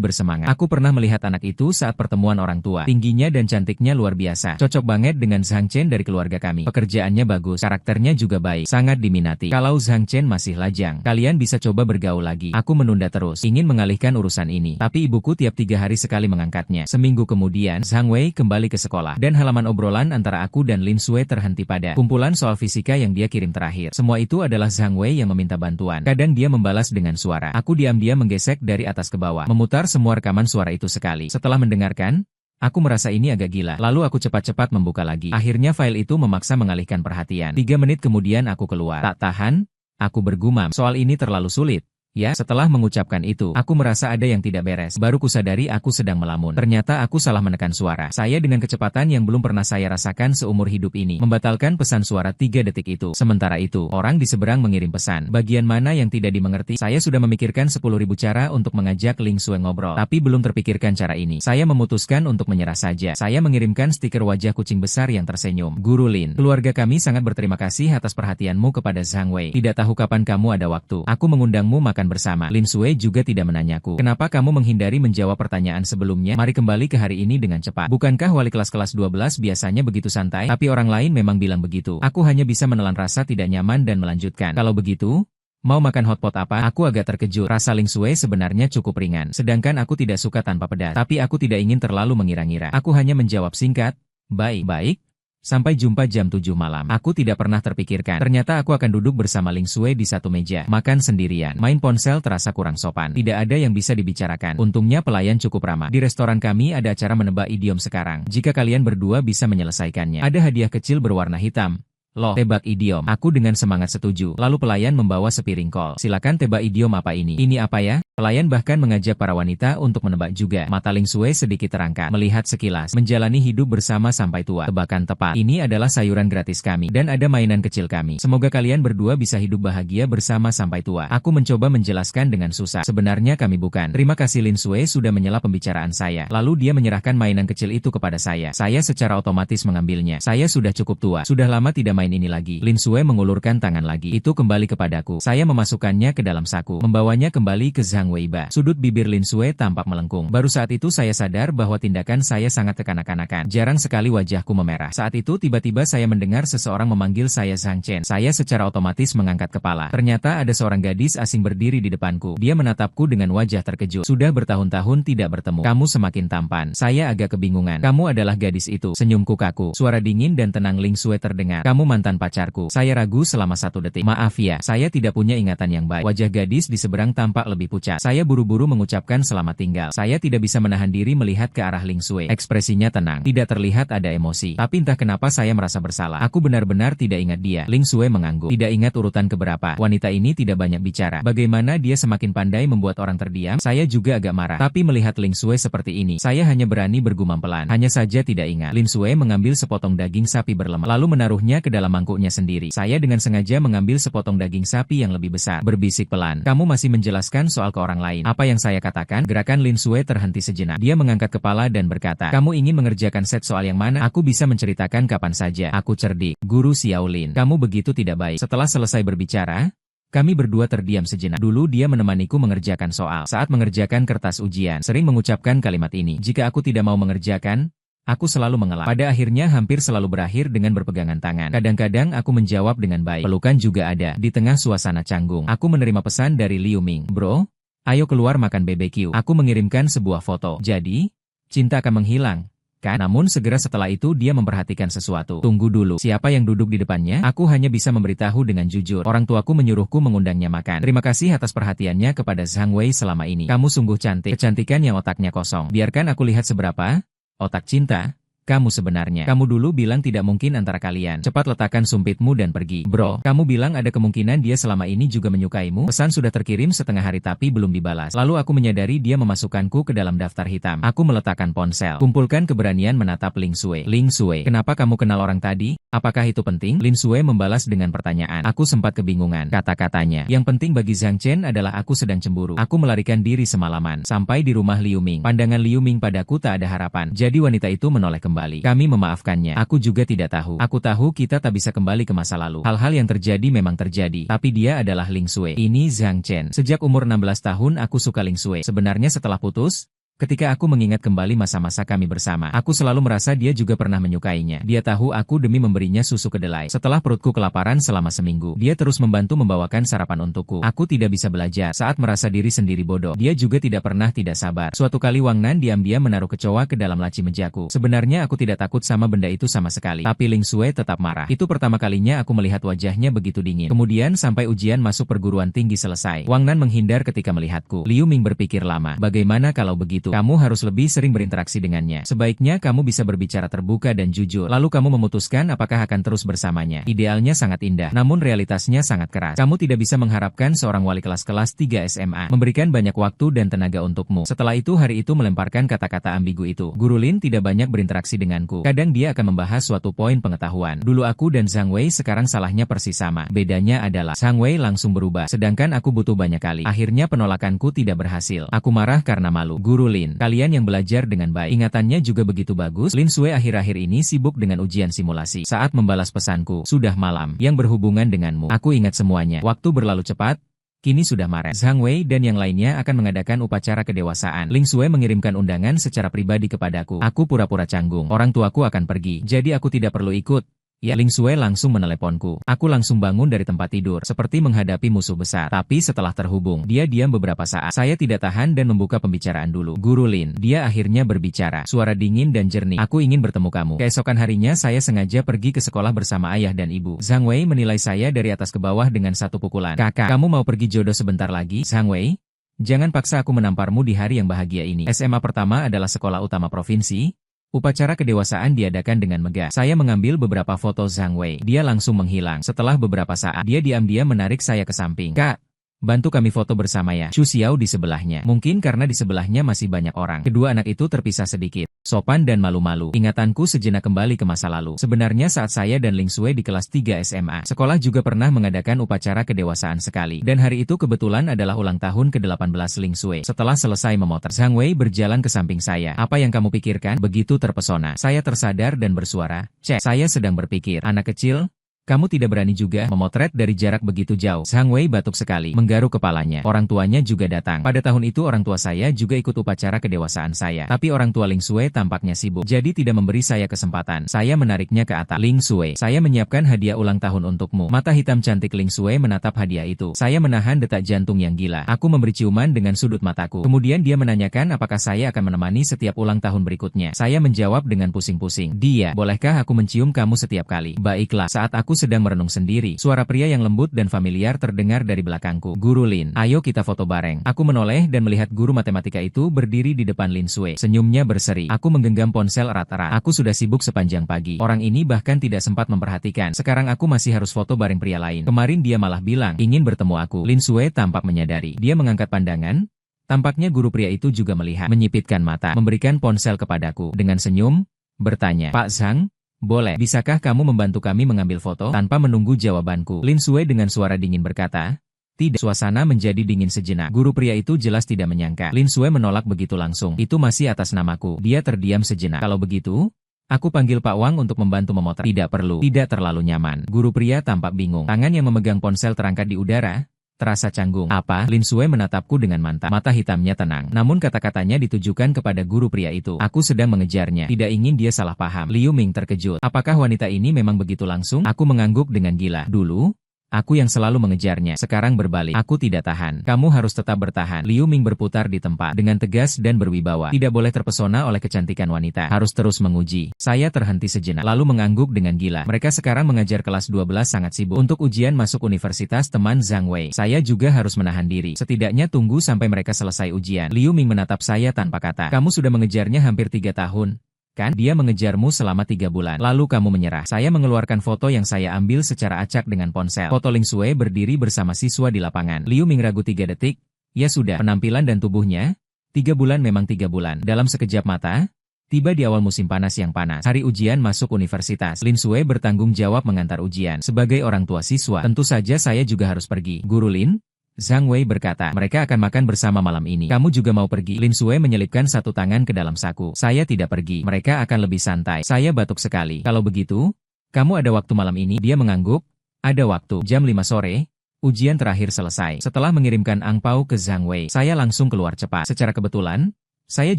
bersemangat. Aku pernah melihat anak itu saat pertemuan orang tua. Tingginya dan cantiknya luar biasa. Cocok banget dengan Zhang Chen dari keluarga kami. Pekerjaannya bagus. Karakternya juga baik. Sangat sangat diminati. Kalau Zhang Chen masih lajang, kalian bisa coba bergaul lagi. Aku menunda terus, ingin mengalihkan urusan ini. Tapi ibuku tiap 3 hari sekali mengangkatnya. Seminggu kemudian, Zhang Wei kembali ke sekolah. Dan halaman obrolan antara aku dan Lin Sui terhenti pada kumpulan soal fisika yang dia kirim terakhir. Semua itu adalah Zhang Wei yang meminta bantuan. Kadang dia membalas dengan suara. Aku diam-diam menggesek dari atas ke bawah, memutar semua rekaman suara itu sekali. Setelah mendengarkan, aku merasa ini agak gila. Lalu aku cepat-cepat membuka lagi. Akhirnya file itu memaksa mengalihkan perhatian. 3 menit kemudian aku keluar. Tak tahan, aku bergumam. Soal ini terlalu sulit. Ya, setelah mengucapkan itu, aku merasa ada yang tidak beres. Baru kusadari aku sedang melamun. Ternyata aku salah menekan suara. Saya dengan kecepatan yang belum pernah saya rasakan seumur hidup ini, membatalkan pesan suara 3 detik itu. Sementara itu, orang di seberang mengirim pesan. Bagian mana yang tidak dimengerti? Saya sudah memikirkan 10.000 cara untuk mengajak Ling Sui ngobrol, tapi belum terpikirkan cara ini. Saya memutuskan untuk menyerah saja. Saya mengirimkan stiker wajah kucing besar yang tersenyum. Guru Lin, keluarga kami sangat berterima kasih atas perhatianmu kepada Zhang Wei. Tidak tahu kapan kamu ada waktu. Aku mengundangmu makan bersama. Lin Sui juga tidak menanyaku. Kenapa kamu menghindari menjawab pertanyaan sebelumnya? Mari kembali ke hari ini dengan cepat. Bukankah wali kelas 12 biasanya begitu santai? Tapi orang lain memang bilang begitu. Aku hanya bisa menelan rasa tidak nyaman dan melanjutkan. Kalau begitu, mau makan hotpot apa? Aku agak terkejut. Rasa Ling Sui sebenarnya cukup ringan. Sedangkan aku tidak suka tanpa pedas. Tapi aku tidak ingin terlalu mengira-ngira. Aku hanya menjawab singkat, baik. Sampai jumpa jam 7 malam. Aku tidak pernah terpikirkan. Ternyata aku akan duduk bersama Ling Sui di satu meja. Makan sendirian. Main ponsel terasa kurang sopan. Tidak ada yang bisa dibicarakan. Untungnya pelayan cukup ramah. Di restoran kami ada acara menebak idiom sekarang. Jika kalian berdua bisa menyelesaikannya. Ada hadiah kecil berwarna hitam. Loh, tebak idiom. Aku dengan semangat setuju. Lalu pelayan membawa sepiring kol. Silakan tebak idiom apa ini? Ini apa ya? Pelayan bahkan mengajak para wanita untuk menebak juga. Mata Ling Sui sedikit terangkat. Melihat sekilas. Menjalani hidup bersama sampai tua. Tebakan tepat. Ini adalah sayuran gratis kami. Dan ada mainan kecil kami. Semoga kalian berdua bisa hidup bahagia bersama sampai tua. Aku mencoba menjelaskan dengan susah. Sebenarnya kami bukan. Terima kasih Lin Sui sudah menyela pembicaraan saya. Lalu dia menyerahkan mainan kecil itu kepada saya. Saya secara otomatis mengambilnya. Saya sudah cukup tua. Sudah lama tidak main ini lagi. Lin Sui mengulurkan tangan lagi. Itu kembali kepadaku. Saya memasukkannya ke dalam saku. Membawanya kembali ke Zhang Wei. Sudut bibir Lin Sui tampak melengkung. Baru saat itu saya sadar bahwa tindakan saya sangat kekanak-kanakan. Jarang sekali wajahku memerah. Saat itu tiba-tiba saya mendengar seseorang memanggil saya Zhang Chen. Saya secara otomatis mengangkat kepala. Ternyata ada seorang gadis asing berdiri di depanku. Dia menatapku dengan wajah terkejut. Sudah bertahun-tahun tidak bertemu. Kamu semakin tampan. Saya agak kebingungan. Kamu adalah gadis itu. Senyumku kaku. Suara dingin dan tenang Ling Sui terdengar. Kamu mantan pacarku. Saya ragu selama 1 detik. Maaf ya, saya tidak punya ingatan yang baik. Wajah gadis di seberang tampak lebih pucat. Saya buru-buru mengucapkan selamat tinggal. Saya tidak bisa menahan diri melihat ke arah Ling Sui. Ekspresinya tenang. Tidak terlihat ada emosi. Tapi entah kenapa saya merasa bersalah. Aku benar-benar tidak ingat dia. Ling Sui mengangguk. Tidak ingat urutan keberapa. Wanita ini tidak banyak bicara. Bagaimana dia semakin pandai membuat orang terdiam? Saya juga agak marah. Tapi melihat Ling Sui seperti ini, saya hanya berani bergumam pelan. Hanya saja tidak ingat. Lin Sui mengambil sepotong daging sapi berlemak. Lalu menaruhnya ke dalam mangkuknya sendiri. Saya dengan sengaja mengambil sepotong daging sapi yang lebih besar. Berbisik pelan. Kamu masih menjelaskan soal ke orang lain. Apa yang saya katakan? Gerakan Lin Sui terhenti sejenak. Dia mengangkat kepala dan berkata, kamu ingin mengerjakan set soal yang mana? Aku bisa menceritakan kapan saja. Aku cerdik. Guru Xiao Lin. Kamu begitu tidak baik. Setelah selesai berbicara, kami berdua terdiam sejenak. Dulu dia menemaniku mengerjakan soal. Saat mengerjakan kertas ujian, sering mengucapkan kalimat ini. Jika aku tidak mau mengerjakan, aku selalu mengelak. Pada akhirnya hampir selalu berakhir dengan berpegangan tangan. Kadang-kadang aku menjawab dengan baik. Pelukan juga ada. Di tengah suasana canggung, aku menerima pesan dari Liu Ming. Bro, ayo keluar makan BBQ. Aku mengirimkan sebuah foto. Jadi, cinta akan menghilang, kan? Namun segera setelah itu dia memperhatikan sesuatu. Tunggu dulu. Siapa yang duduk di depannya? Aku hanya bisa memberitahu dengan jujur. Orang tuaku menyuruhku mengundangnya makan. Terima kasih atas perhatiannya kepada Zhang Wei selama ini. Kamu sungguh cantik. Kecantikan yang otaknya kosong. Biarkan aku lihat seberapa otak cinta kamu sebenarnya. Kamu dulu bilang tidak mungkin antara kalian. Cepat letakkan sumpitmu dan pergi. Bro, kamu bilang ada kemungkinan dia selama ini juga menyukaimu. Pesan sudah terkirim setengah hari tapi belum dibalas. Lalu aku menyadari dia memasukkanku ke dalam daftar hitam. Aku meletakkan ponsel. Kumpulkan keberanian menatap Ling Sui. Ling Sui, kenapa kamu kenal orang tadi? Apakah itu penting? Lin Sui membalas dengan pertanyaan. Aku sempat kebingungan. Kata-katanya. Yang penting bagi Zhang Chen adalah aku sedang cemburu. Aku melarikan diri semalaman. Sampai di rumah Liu Ming. Pandangan Liu Ming padaku tak ada harapan. Jadi wanita itu menoleh kembali. Kami memaafkannya. Aku juga tidak tahu. Aku tahu kita tak bisa kembali ke masa lalu. Hal-hal yang terjadi memang terjadi. Tapi dia adalah Ling Sui. Ini Zhang Chen. Sejak umur 16 tahun aku suka Ling Sui. Sebenarnya setelah putus, Ketika aku mengingat kembali masa-masa kami bersama, aku selalu merasa dia juga pernah menyukainya. Dia tahu aku demi memberinya susu kedelai. Setelah perutku kelaparan selama seminggu, dia terus membantu membawakan sarapan untukku. Aku tidak bisa belajar saat merasa diri sendiri bodoh. Dia juga tidak pernah tidak sabar. Suatu kali Wang Nan diam-diam menaruh kecoa ke dalam laci mejaku. Sebenarnya aku tidak takut sama benda itu sama sekali, tapi Ling Xue tetap marah. Itu pertama kalinya aku melihat wajahnya begitu dingin. Kemudian sampai ujian masuk perguruan tinggi selesai, Wang Nan menghindar ketika melihatku. Liu Ming berpikir lama. Bagaimana kalau begitu? Kamu harus lebih sering berinteraksi dengannya. Sebaiknya kamu bisa berbicara terbuka dan jujur. Lalu kamu memutuskan apakah akan terus bersamanya. Idealnya sangat indah, namun realitasnya sangat keras. Kamu tidak bisa mengharapkan seorang wali kelas 3 SMA memberikan banyak waktu dan tenaga untukmu. Setelah itu hari itu melemparkan kata-kata ambigu itu. Guru Lin tidak banyak berinteraksi denganku. Kadang dia akan membahas suatu poin pengetahuan. Dulu aku dan Zhang Wei, sekarang salahnya persis sama. Bedanya adalah Zhang Wei langsung berubah, sedangkan aku butuh banyak kali. Akhirnya penolakanku tidak berhasil. Aku marah karena malu. Guru Lin, kalian yang belajar dengan baik, ingatannya juga begitu bagus. Lin Xue akhir-akhir ini sibuk dengan ujian simulasi. Saat membalas pesanku, sudah malam, yang berhubungan denganmu. Aku ingat semuanya. Waktu berlalu cepat. Kini sudah Maret. Zhang Wei dan yang lainnya akan mengadakan upacara kedewasaan. Ling Xue mengirimkan undangan secara pribadi kepadaku. Aku pura-pura canggung. Orang tuaku akan pergi, jadi aku tidak perlu ikut. Ya, Ling Xue langsung meneleponku. Aku langsung bangun dari tempat tidur, seperti menghadapi musuh besar. Tapi setelah terhubung, dia diam beberapa saat. Saya tidak tahan dan membuka pembicaraan dulu. Guru Lin, dia akhirnya berbicara. Suara dingin dan jernih. Aku ingin bertemu kamu. Keesokan harinya saya sengaja pergi ke sekolah bersama ayah dan ibu. Zhang Wei menilai saya dari atas ke bawah dengan satu pukulan. Kakak, kamu mau pergi jodoh sebentar lagi? Zhang Wei, jangan paksa aku menamparmu di hari yang bahagia ini. SMA pertama adalah sekolah utama provinsi. Upacara kedewasaan diadakan dengan megah. Saya mengambil beberapa foto Zhang Wei. Dia langsung menghilang. Setelah beberapa saat, dia diam-diam menarik saya ke samping. Kak, bantu kami foto bersama ya. Chu Xiao di sebelahnya. Mungkin karena di sebelahnya masih banyak orang. Kedua anak itu terpisah sedikit. Sopan dan malu-malu. Ingatanku sejenak kembali ke masa lalu. Sebenarnya saat saya dan Ling Xue di kelas 3 SMA, sekolah juga pernah mengadakan upacara kedewasaan sekali. Dan hari itu kebetulan adalah ulang tahun ke-18 Ling Xue. Setelah selesai memotret, Zhang Wei berjalan ke samping saya. Apa yang kamu pikirkan? Begitu terpesona. Saya tersadar dan bersuara, "Cek, saya sedang berpikir, anak kecil, kamu tidak berani juga memotret dari jarak begitu jauh." Zhang Wei batuk sekali, menggaruk kepalanya. Orang tuanya juga datang. Pada tahun itu orang tua saya juga ikut upacara kedewasaan saya. Tapi orang tua Ling Xue tampaknya sibuk, jadi tidak memberi saya kesempatan. Saya menariknya ke atas. Ling Xue, saya menyiapkan hadiah ulang tahun untukmu. Mata hitam cantik Ling Xue menatap hadiah itu. Saya menahan detak jantung yang gila. Aku memberi ciuman dengan sudut mataku. Kemudian dia menanyakan apakah saya akan menemani setiap ulang tahun berikutnya. Saya menjawab dengan pusing-pusing. Dia, bolehkah aku mencium kamu setiap kali? Baiklah. Saat aku sedang merenung sendiri, suara pria yang lembut dan familiar terdengar dari belakangku. Guru Lin, ayo kita foto bareng. Aku menoleh dan melihat guru matematika itu berdiri di depan Lin Xue. Senyumnya berseri. Aku menggenggam ponsel erat-erat. Aku sudah sibuk sepanjang pagi. Orang ini bahkan tidak sempat memperhatikan. Sekarang aku masih harus foto bareng pria lain. Kemarin dia malah bilang ingin bertemu aku. Lin Xue tampak menyadari. Dia mengangkat pandangan. Tampaknya guru pria itu juga melihat. Menyipitkan mata, memberikan ponsel kepadaku. Dengan senyum, bertanya, "Pak Zhang, boleh, bisakah kamu membantu kami mengambil foto?" Tanpa menunggu jawabanku, Lin Xue dengan suara dingin berkata, "Tidak." Suasana menjadi dingin sejenak. Guru pria itu jelas tidak menyangka Lin Xue menolak begitu langsung. Itu masih atas namaku. Dia terdiam sejenak. "Kalau begitu, aku panggil Pak Wang untuk membantu memotret." "Tidak perlu, tidak terlalu nyaman." Guru pria tampak bingung. Tangan yang memegang ponsel terangkat di udara. Terasa canggung. "Apa?" Lin Xue menatapku dengan mantap. Mata hitamnya tenang. Namun kata-katanya ditujukan kepada guru pria itu. Aku sedang mengejarnya. Tidak ingin dia salah paham. Liu Ming terkejut. Apakah wanita ini memang begitu langsung? Aku mengangguk dengan gila. Dulu, aku yang selalu mengejarnya. Sekarang berbalik. Aku tidak tahan. Kamu harus tetap bertahan. Liu Ming berputar di tempat dengan tegas dan berwibawa. Tidak boleh terpesona oleh kecantikan wanita. Harus terus menguji. Saya terhenti sejenak, lalu mengangguk dengan gila. Mereka sekarang mengajar kelas 12 sangat sibuk. Untuk ujian masuk universitas teman Zhang Wei, saya juga harus menahan diri. Setidaknya tunggu sampai mereka selesai ujian. Liu Ming menatap saya tanpa kata. "Kamu sudah mengejarnya hampir 3 tahun. Kan? Dia mengejarmu selama 3 bulan. Lalu kamu menyerah." Saya mengeluarkan foto yang saya ambil secara acak dengan ponsel. Foto Ling Xue berdiri bersama siswa di lapangan. Liu Ming ragu 3 detik. Ya sudah, penampilan dan tubuhnya. 3 bulan memang 3 bulan. Dalam sekejap mata, tiba di awal musim panas yang panas. Hari ujian masuk universitas. Lin Xue bertanggung jawab mengantar ujian. Sebagai orang tua siswa, tentu saja saya juga harus pergi. "Guru Lin," Zhang Wei berkata, "mereka akan makan bersama malam ini. Kamu juga mau pergi?" Lin Xue menyelipkan satu tangan ke dalam saku. "Saya tidak pergi. Mereka akan lebih santai." Saya batuk sekali. "Kalau begitu, kamu ada waktu malam ini?" Dia mengangguk. "Ada waktu." Jam 5 sore, ujian terakhir selesai. Setelah mengirimkan angpau ke Zhang Wei, saya langsung keluar cepat. Secara kebetulan, Saya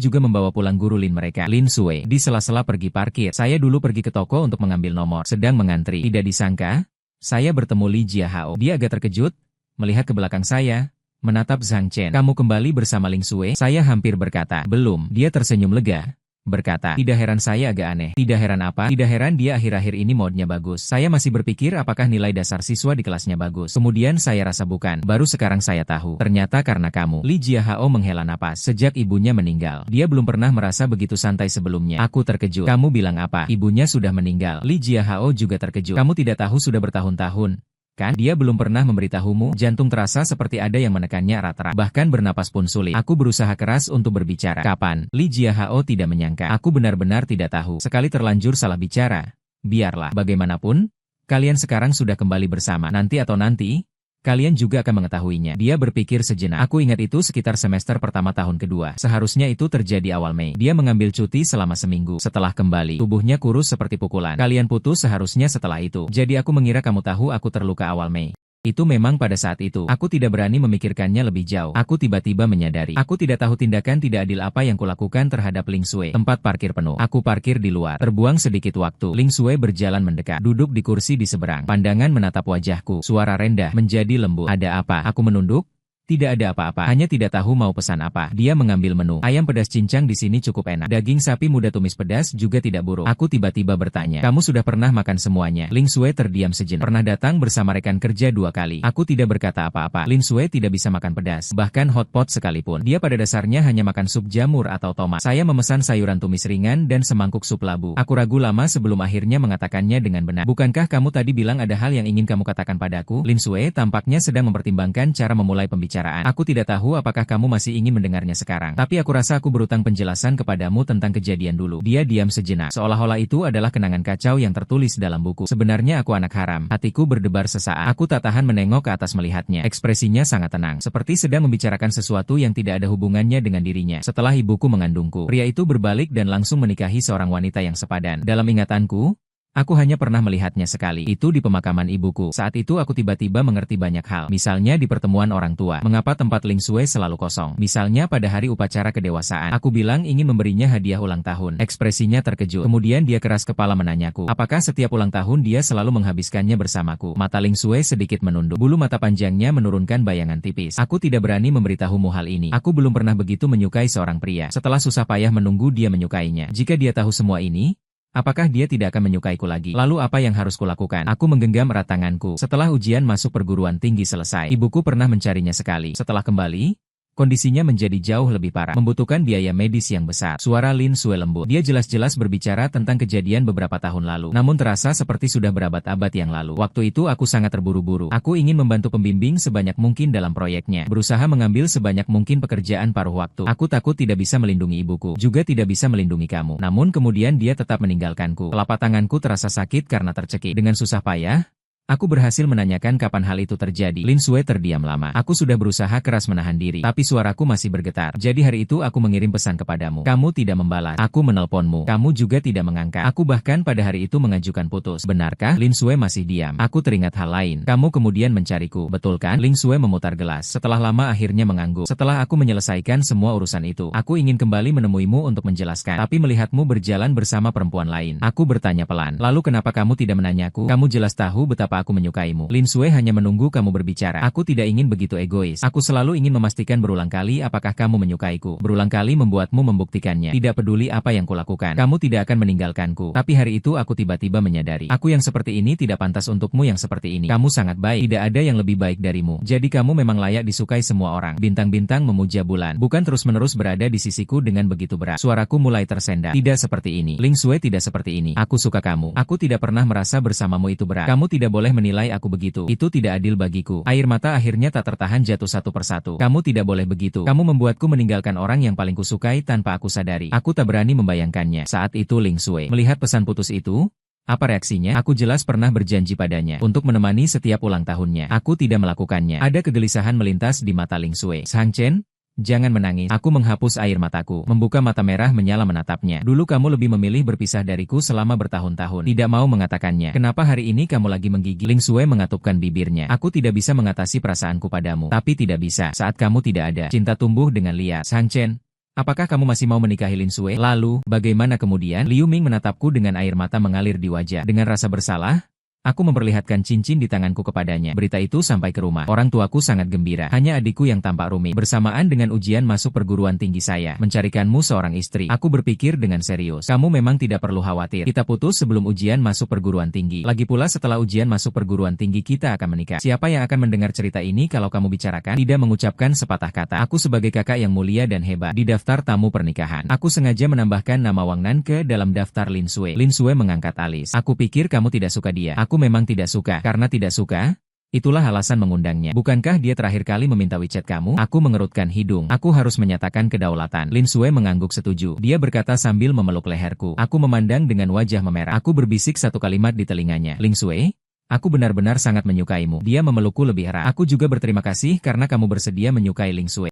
juga membawa pulang guru Lin mereka. Lin Sue di sela-sela pergi parkir. Saya dulu pergi ke toko untuk mengambil nomor. Sedang mengantri. Tidak disangka, saya bertemu Li Jiahao. Dia agak terkejut, melihat ke belakang saya, menatap Zhang Chen. Kamu kembali bersama Ling Sue? Saya hampir berkata, belum. Dia tersenyum lega, berkata, tidak heran saya agak aneh. Tidak heran apa? Tidak heran dia akhir-akhir ini modnya bagus. Saya masih berpikir apakah nilai dasar siswa di kelasnya bagus. Kemudian saya rasa bukan. Baru sekarang saya tahu. Ternyata karena kamu. Li Jiahao menghela napas. Sejak ibunya meninggal, dia belum pernah merasa begitu santai sebelumnya. Aku terkejut. Kamu bilang apa? Ibunya sudah meninggal. Li Jiahao juga terkejut. Kamu tidak tahu sudah bertahun-tahun kan? Dia belum pernah memberitahumu. Jantung terasa seperti ada yang menekannya erat-erat. Bahkan bernapas pun sulit. Aku berusaha keras untuk berbicara. Kapan? Li Jiahao tidak menyangka. Aku benar-benar tidak tahu. Sekali terlanjur salah bicara. Biarlah. Bagaimanapun, kalian sekarang sudah kembali bersama. Nanti atau nanti, kalian juga akan mengetahuinya. Dia berpikir sejenak. Aku ingat itu sekitar semester pertama tahun kedua. Seharusnya itu terjadi awal Mei. Dia mengambil cuti selama seminggu. Setelah kembali, tubuhnya kurus seperti pukulan. Kalian putus seharusnya setelah itu. Jadi aku mengira kamu tahu aku terluka awal Mei. Itu memang pada saat itu. Aku tidak berani memikirkannya lebih jauh. Aku tiba-tiba menyadari. Aku tidak tahu tindakan tidak adil apa yang kulakukan terhadap Ling Sue. Tempat parkir penuh. Aku parkir di luar. Terbuang sedikit waktu. Ling Sue berjalan mendekat. Duduk di kursi di seberang. Pandangan menatap wajahku. Suara rendah menjadi lembut. Ada apa? Aku menunduk. Tidak ada apa-apa, hanya tidak tahu mau pesan apa. Dia mengambil menu. Ayam pedas cincang di sini cukup enak. Daging sapi muda tumis pedas juga tidak buruk. Aku tiba-tiba bertanya, kamu sudah pernah makan semuanya? Ling Sue terdiam sejenak. Pernah datang bersama rekan kerja 2 kali. Aku tidak berkata apa-apa. Ling Sue tidak bisa makan pedas, bahkan hot pot sekalipun. Dia pada dasarnya hanya makan sup jamur atau tomat. Saya memesan sayuran tumis ringan dan semangkuk sup labu. Aku ragu lama sebelum akhirnya mengatakannya dengan benar. Bukankah kamu tadi bilang ada hal yang ingin kamu katakan padaku? Ling Sue tampaknya sedang mempertimbangkan cara memulai pembicaraan. Aku tidak tahu apakah kamu masih ingin mendengarnya sekarang. Tapi aku rasa aku berutang penjelasan kepadamu tentang kejadian dulu. Dia diam sejenak. Seolah-olah itu adalah kenangan kacau yang tertulis dalam buku. Sebenarnya aku anak haram. Hatiku berdebar sesaat. Aku tak tahan menengok ke atas melihatnya. Ekspresinya sangat tenang. Seperti sedang membicarakan sesuatu yang tidak ada hubungannya dengan dirinya. Setelah ibuku mengandungku, pria itu berbalik dan langsung menikahi seorang wanita yang sepadan. Dalam ingatanku, aku hanya pernah melihatnya sekali, itu di pemakaman ibuku. Saat itu aku tiba-tiba mengerti banyak hal. Misalnya di pertemuan orang tua, mengapa tempat Ling Sue selalu kosong. Misalnya pada hari upacara kedewasaan, aku bilang ingin memberinya hadiah ulang tahun. Ekspresinya terkejut. Kemudian dia keras kepala menanyaku, apakah setiap ulang tahun dia selalu menghabiskannya bersamaku. Mata Ling Sue sedikit menunduk. Bulu mata panjangnya menurunkan bayangan tipis. Aku tidak berani memberitahumu hal ini. Aku belum pernah begitu menyukai seorang pria. Setelah susah payah menunggu dia menyukainya. Jika dia tahu semua ini, apakah dia tidak akan menyukaiku lagi? Lalu apa yang harus kulakukan? Aku menggenggam erat tanganku. Setelah ujian masuk perguruan tinggi selesai, ibuku pernah mencarinya sekali. Setelah kembali, kondisinya menjadi jauh lebih parah, membutuhkan biaya medis yang besar. Suara Lin Sue lembut. Dia jelas-jelas berbicara tentang kejadian beberapa tahun lalu. Namun terasa seperti sudah berabad-abad yang lalu. Waktu itu aku sangat terburu-buru. Aku ingin membantu pembimbing sebanyak mungkin dalam proyeknya. Berusaha mengambil sebanyak mungkin pekerjaan paruh waktu. Aku takut tidak bisa melindungi ibuku. Juga tidak bisa melindungi kamu. Namun kemudian dia tetap meninggalkanku. Telapak tanganku terasa sakit karena tercekik. Dengan susah payah, aku berhasil menanyakan kapan hal itu terjadi. Lin Sue terdiam lama. Aku sudah berusaha keras menahan diri, tapi suaraku masih bergetar. Jadi hari itu aku mengirim pesan kepadamu. Kamu tidak membalas. Aku menelponmu. Kamu juga tidak mengangkat. Aku bahkan pada hari itu mengajukan putus. Benarkah? Lin Sue masih diam. Aku teringat hal lain. Kamu kemudian mencariku, betul kan? Lin Sue memutar gelas. Setelah lama akhirnya mengangguk. Setelah aku menyelesaikan semua urusan itu, aku ingin kembali menemuimu untuk menjelaskan. Tapi melihatmu berjalan bersama perempuan lain, aku bertanya pelan. Lalu kenapa kamu tidak menanyaku? Kamu jelas tahu betapa aku menyukaimu. Lin Sue hanya menunggu kamu berbicara. Aku tidak ingin begitu egois. Aku selalu ingin memastikan berulang kali apakah kamu menyukaiku. Berulang kali membuatmu membuktikannya. Tidak peduli apa yang kulakukan, kamu tidak akan meninggalkanku. Tapi hari itu aku tiba-tiba menyadari, aku yang seperti ini tidak pantas untukmu yang seperti ini. Kamu sangat baik. Tidak ada yang lebih baik darimu. Jadi kamu memang layak disukai semua orang. Bintang-bintang memuja bulan, bukan terus-menerus berada di sisiku dengan begitu berat. Suaraku mulai tersendat. Tidak seperti ini. Ling Sue tidak seperti ini. Aku suka kamu. Aku tidak pernah merasa bersamamu itu berat. Kamu tidak boleh menilai aku begitu. Itu tidak adil bagiku. Air mata akhirnya tak tertahan jatuh satu persatu. Kamu tidak boleh begitu. Kamu membuatku meninggalkan orang yang paling kusukai tanpa aku sadari. Aku tak berani membayangkannya. Saat itu Ling Sue melihat pesan putus itu. Apa reaksinya? Aku jelas pernah berjanji padanya untuk menemani setiap ulang tahunnya. Aku tidak melakukannya. Ada kegelisahan melintas di mata Ling Sue. Zhang Chen, jangan menangis. Aku menghapus air mataku, membuka mata merah menyala menatapnya. Dulu kamu lebih memilih berpisah dariku selama bertahun-tahun. Tidak mau mengatakannya. Kenapa hari ini kamu lagi menggigil? Ling Sue mengatupkan bibirnya. Aku tidak bisa mengatasi perasaanku padamu. Tapi tidak bisa saat kamu tidak ada. Cinta tumbuh dengan liar. Zhang Chen, Apakah kamu masih mau menikahi Lin Sui? Lalu, bagaimana kemudian? Liu Ming menatapku dengan air mata mengalir di wajah. Dengan rasa bersalah, aku memperlihatkan cincin di tanganku kepadanya. Berita itu sampai ke rumah. Orang tuaku sangat gembira. Hanya adikku yang tampak rumit. Bersamaan dengan ujian masuk perguruan tinggi saya. Mencarikanmu seorang istri. Aku berpikir dengan serius. Kamu memang tidak perlu khawatir. Kita putus sebelum ujian masuk perguruan tinggi. Lagi pula setelah ujian masuk perguruan tinggi kita akan menikah. Siapa yang akan mendengar cerita ini kalau kamu bicarakan? Tidak mengucapkan sepatah kata. Aku sebagai kakak yang mulia dan hebat. Di daftar tamu pernikahan, aku sengaja menambahkan nama Wang Nan ke dalam daftar Lin Sui. Lin Sui mengangkat alis. Aku pikir kamu tidak suka dia. Aku memang tidak suka. Karena tidak suka, itulah alasan mengundangnya. Bukankah dia terakhir kali meminta WeChat kamu? Aku mengerutkan hidung. Aku harus menyatakan kedaulatan. Lin Sui mengangguk setuju. Dia berkata sambil memeluk leherku. Aku memandang dengan wajah memerah. Aku berbisik satu kalimat di telinganya. Lin Sui, aku benar-benar sangat menyukaimu. Dia memelukku lebih erat. Aku juga berterima kasih karena kamu bersedia menyukai Lin Sui.